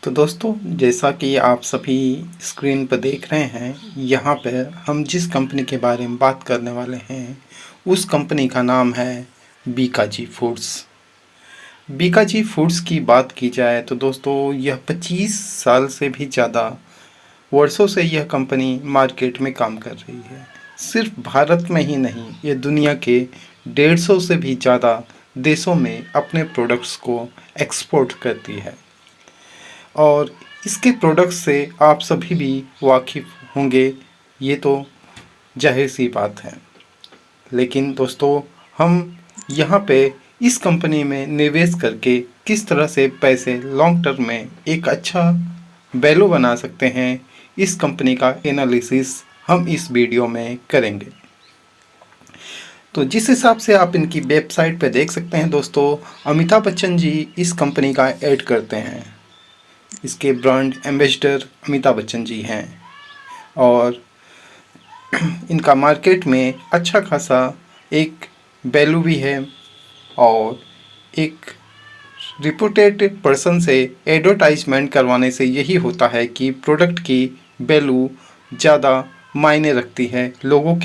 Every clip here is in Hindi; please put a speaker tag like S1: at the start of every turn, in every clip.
S1: तो दोस्तों, जैसा कि आप सभी स्क्रीन पर देख रहे हैं, यहाँ पर हम जिस कंपनी के बारे में बात करने वाले हैं उस कंपनी का नाम है बीकाजी फूड्स। बीकाजी फूड्स की बात की जाए तो दोस्तों, यह 25 साल से भी ज़्यादा वर्षों से यह कंपनी मार्केट में काम कर रही है। सिर्फ भारत में ही नहीं, ये दुनिया के 150 से भी ज़्यादा देशों में अपने प्रोडक्ट्स को एक्सपोर्ट करती है और इसके प्रोडक्ट्स से आप सभी भी वाकिफ़ होंगे, ये तो जाहिर सी बात है। लेकिन दोस्तों, हम यहाँ पे इस कंपनी में निवेश करके किस तरह से पैसे लॉन्ग टर्म में एक अच्छा वैल्यू बना सकते हैं, इस कंपनी का एनालिसिस हम इस वीडियो में करेंगे। तो जिस हिसाब से आप इनकी वेबसाइट पे देख सकते हैं दोस्तों, अमिताभ बच्चन जी इस कंपनी का ऐड करते हैं। इसके ब्रांड एम्बेसडर अमिताभ बच्चन जी हैं और इनका मार्केट में अच्छा खासा एक वैल्यू भी है और एक रिप्यूटेड पर्सन से एडवर्टाइजमेंट करवाने से यही होता है कि प्रोडक्ट की वैल्यू ज़्यादा मायने रखती है। लोगों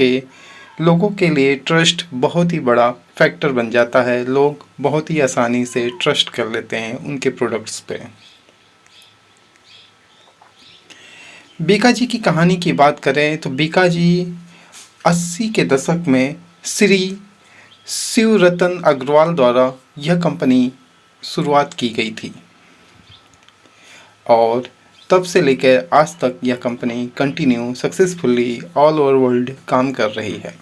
S1: के लिए ट्रस्ट बहुत ही बड़ा फैक्टर बन जाता है। लोग बहुत ही आसानी से ट्रस्ट कर लेते हैं उनके प्रोडक्ट्स पे। बीकाजी की कहानी की बात करें तो बीकाजी 80 के दशक में श्री शिवरतन अग्रवाल द्वारा यह कंपनी शुरुआत की गई थी और तब से लेकर आज तक यह company continue successfully all over world काम कर रही है।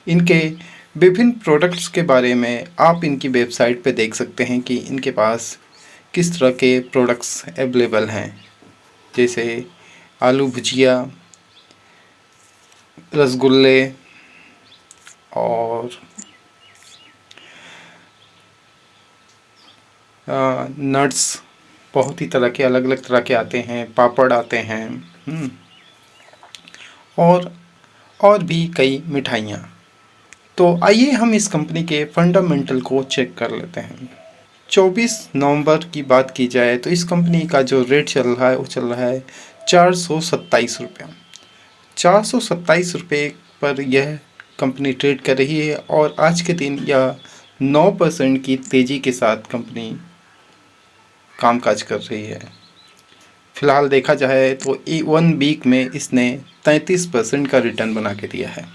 S1: इनके विभिन्न प्रोडक्ट्स के बारे में आप इनकी वेबसाइट पे देख सकते हैं कि इनके पास किस तरह के प्रोडक्ट्स अवेलेबल हैं, जैसे आलू भुजिया, रसगुल्ले और नट्स, बहुत ही तरह के अलग अलग तरह के आते हैं, पापड़ आते हैं और भी कई मिठाइयाँ। तो आइए हम इस कंपनी के फंडामेंटल को चेक कर लेते हैं। 24 नवंबर की बात की जाए तो इस कंपनी का जो रेट चल रहा है वो चल रहा है 427 रुपये। 427 रुपये पर यह कंपनी ट्रेड कर रही है और आज के दिन यह 9% की तेज़ी के साथ कंपनी कामकाज कर रही है। फ़िलहाल देखा जाए तो 1 वीक में इसने 33% का रिटर्न बना के दिया है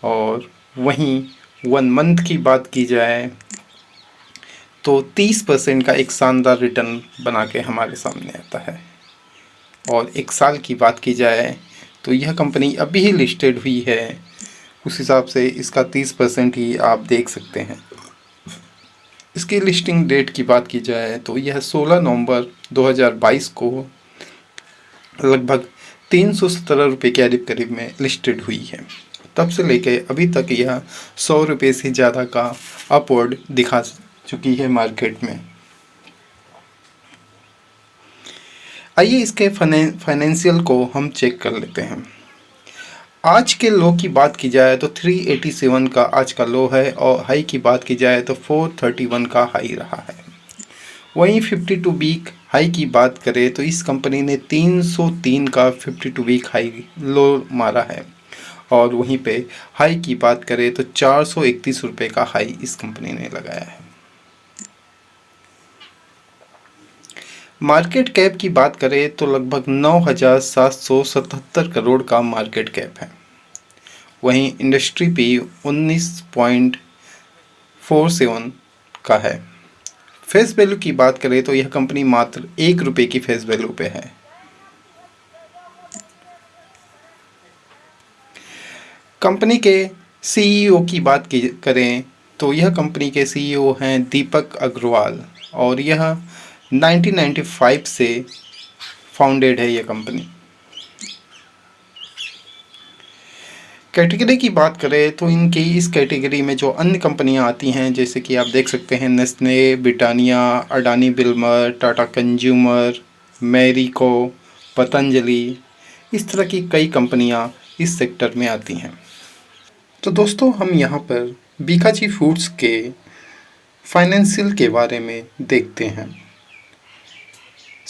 S1: और वहीं 1 मंथ की बात की जाए तो 30% का एक शानदार रिटर्न बना के हमारे सामने आता है। और 1 साल की बात की जाए तो यह कंपनी अभी ही लिस्टेड हुई है, उस हिसाब से इसका 30% ही आप देख सकते हैं। इसकी लिस्टिंग डेट की बात की जाए तो यह 16 नवंबर 2022 को लगभग 317 रुपये के करीब में लिस्टेड हुई है। तब से लेके अभी तक यह 100 रुपये से ज़्यादा का अपवर्ड दिखा चुकी है मार्केट में। आइए इसके फाइनेंशियल को हम चेक कर लेते हैं। आज के लो की बात की जाए तो 387 का आज का लो है और हाई की बात की जाए तो 431 का हाई रहा है। वहीं 52 वीक हाई की बात करें तो इस कंपनी ने 303 का 52 वीक हाई लो मारा है और वहीं पे हाई की बात करें तो 431 रुपये का हाई इस कंपनी ने लगाया है। मार्केट कैप की बात करें तो लगभग 9,777 करोड़ का मार्केट कैप है। वहीं इंडस्ट्री पी 19.47 का है। फेस वैल्यू की बात करें तो यह कंपनी मात्र 1 रुपये की फेस वैल्यू पे है। कंपनी के सीईओ की बात की करें तो यह कंपनी के सीईओ हैं दीपक अग्रवाल और यह 1995 से फाउंडेड है यह कंपनी। कैटेगरी की बात करें तो इनकी इस कैटेगरी में जो अन्य कंपनियां आती हैं, जैसे कि आप देख सकते हैं Nestle, Britannia, Adani Wilmar, Tata consumer, Marico, Patanjali, इस तरह की कई कंपनियां इस सेक्टर में आती हैं। तो दोस्तों, हम यहाँ पर बीकाजी फूड्स के फाइनेंशियल के बारे में देखते हैं।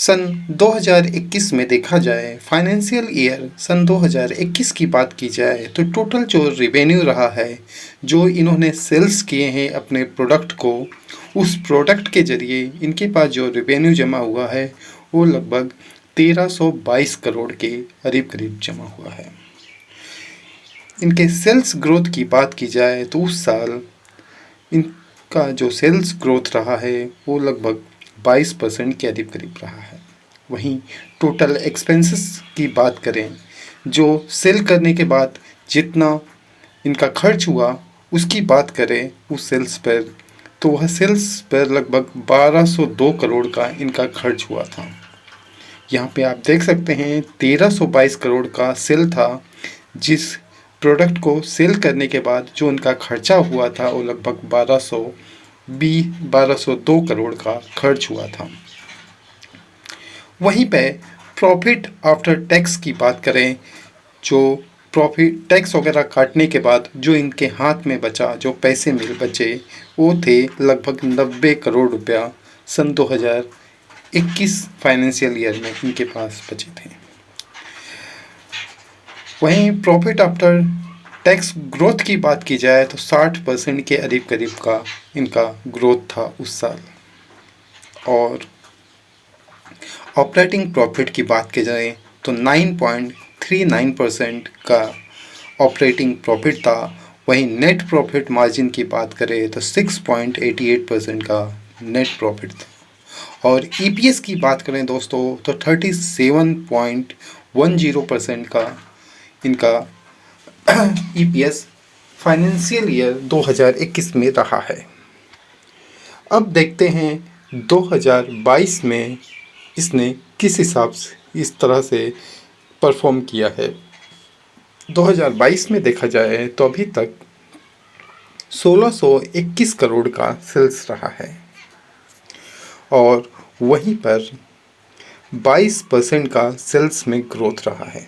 S1: सन 2021 में देखा जाए, फाइनेंशियल ईयर सन 2021 की बात की जाए तो टोटल जो रिवेन्यू रहा है, जो इन्होंने सेल्स किए हैं अपने प्रोडक्ट को, उस प्रोडक्ट के ज़रिए इनके पास जो रिवेन्यू जमा हुआ है वो लगभग 1322 करोड़ के करीब जमा हुआ है। इनके सेल्स ग्रोथ की बात की जाए तो उस साल इनका जो सेल्स ग्रोथ रहा है वो लगभग 22% के करीब रहा है। वहीं टोटल एक्सपेंसेस की बात करें, जो सेल करने के बाद जितना इनका खर्च हुआ उसकी बात करें उस सेल्स पर, तो वह सेल्स पर लगभग 1202 करोड़ का इनका खर्च हुआ था। यहाँ पे आप देख सकते हैं 1322 करोड़ का सेल था, जिस प्रोडक्ट को सेल करने के बाद जो उनका खर्चा हुआ था वो लगभग 1202 करोड़ का खर्च हुआ था। वहीं पे प्रॉफिट आफ्टर टैक्स की बात करें, जो प्रॉफिट टैक्स वगैरह काटने के बाद जो इनके हाथ में बचा, जो पैसे मिल बचे, वो थे लगभग 90 करोड़ रुपया सन 2021 फाइनेंशियल ईयर में इनके पास बचे थे। वहीं प्रॉफिट आफ्टर टैक्स ग्रोथ की बात की जाए तो 60% के करीब का इनका ग्रोथ था उस साल। और ऑपरेटिंग प्रॉफिट की बात की जाए तो 9.39% का ऑपरेटिंग प्रॉफिट था। वहीं नेट प्रॉफिट मार्जिन की बात करें तो 6.88% का नेट प्रॉफिट था। और ईपीएस की बात करें दोस्तों तो 37.10% का इनका ईपीएस फाइनेंशियल ईयर 2021 में रहा है। अब देखते हैं 2022 में इसने किस हिसाब से इस तरह से परफॉर्म किया है। 2022 में देखा जाए तो अभी तक 1621 करोड़ का सेल्स रहा है और वहीं पर 22% का सेल्स में ग्रोथ रहा है।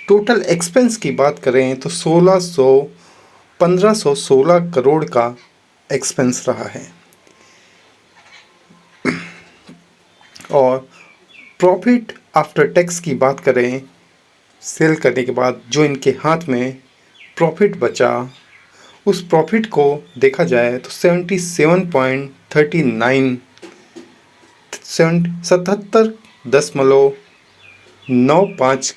S1: टोटल एक्सपेंस की बात करें तो 1516 करोड़ का एक्सपेंस रहा है। और प्रॉफिट आफ्टर टैक्स की बात करें, सेल करने के बाद जो इनके हाथ में प्रॉफिट बचा, उस प्रॉफिट को देखा जाए तो 77.95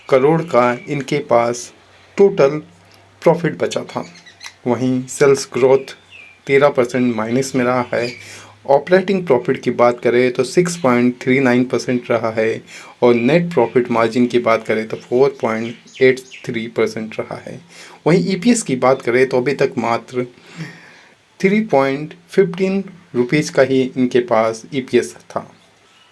S1: करोड़ का इनके पास टोटल प्रॉफिट बचा था। वहीं सेल्स ग्रोथ 13% माइनस में रहा है। ऑपरेटिंग प्रॉफिट की बात करें तो 6.39% रहा है और नेट प्रॉफिट मार्जिन की बात करें तो 4.83% रहा है। वहीं ईपीएस की बात करें तो अभी तक मात्र 3.15 रुपीज़ का ही इनके पास ईपीएस था।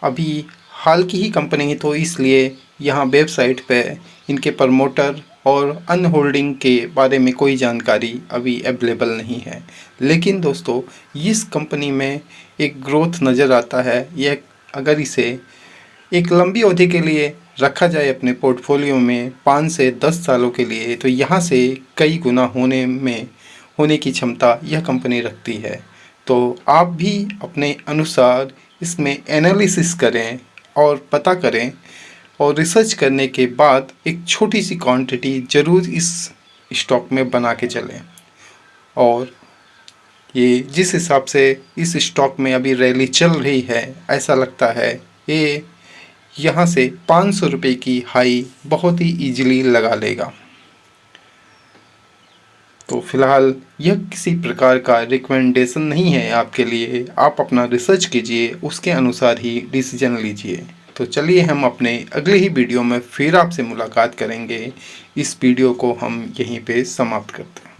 S1: अभी हाल की ही कंपनी तो इसलिए यहाँ वेबसाइट पे इनके प्रमोटर और अन्य होल्डिंग के बारे में कोई जानकारी अभी अवेलेबल नहीं है। लेकिन दोस्तों, इस कंपनी में एक ग्रोथ नज़र आता है। यह अगर इसे एक लंबी अवधि के लिए रखा जाए अपने पोर्टफोलियो में 5 से 10 सालों के लिए, तो यहाँ से कई गुना होने की क्षमता यह कंपनी रखती है। तो आप भी अपने अनुसार इसमें एनालिसिस करें और पता करें और रिसर्च करने के बाद एक छोटी सी क्वांटिटी ज़रूर इस स्टॉक में बना के चलें। और ये जिस हिसाब से इस स्टॉक में अभी रैली चल रही है, ऐसा लगता है ये यहाँ से 500 रुपये की हाई बहुत ही ईजिली लगा लेगा। तो फिलहाल यह किसी प्रकार का रिकमेंडेशन नहीं है आपके लिए। आप अपना रिसर्च कीजिए, उसके अनुसार ही डिसीजन लीजिए। तो चलिए हम अपने अगले ही वीडियो में फिर आपसे मुलाकात करेंगे। इस वीडियो को हम यहीं पे समाप्त करते हैं।